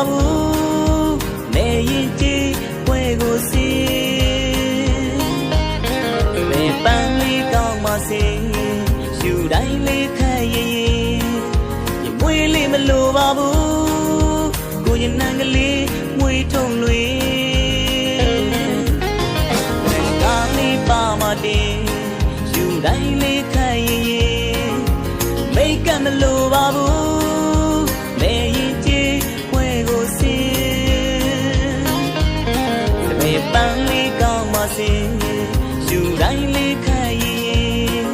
ဘူးမဲရင်ကြီးဝဲကိုစီမဲပန်းလေးကောင်းပါစေယူတိုင်းလေးခက်ရင်ရင်မွေးလေးမလိုပါဘူးကိုရင်နံကလေးမွေးထုံလွေကားလေးပါမတင်ယူတိုင်းလေးခက်ရင်မိတ်ကမလိုပါဘူးမဲရင်ကြီးဝဲကိုစီမဲပန်းလေးကောင်းပါစေယူတိုင်းလေးခက်ရင်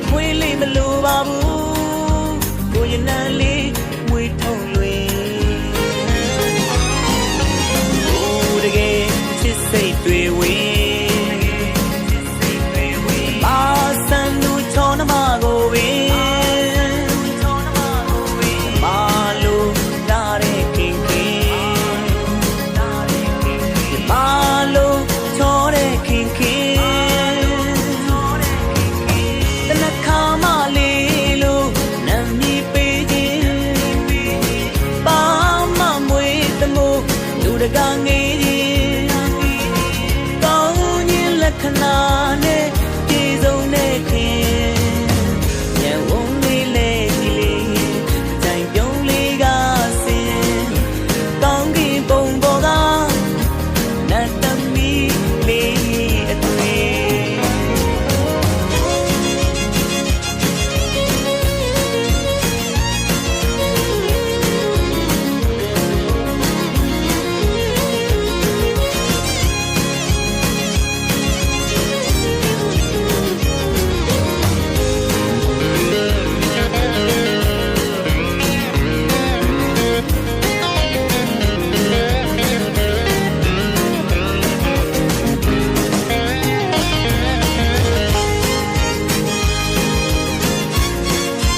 မွေးလေးမလိုပါဘူးကိုရင်နံလေး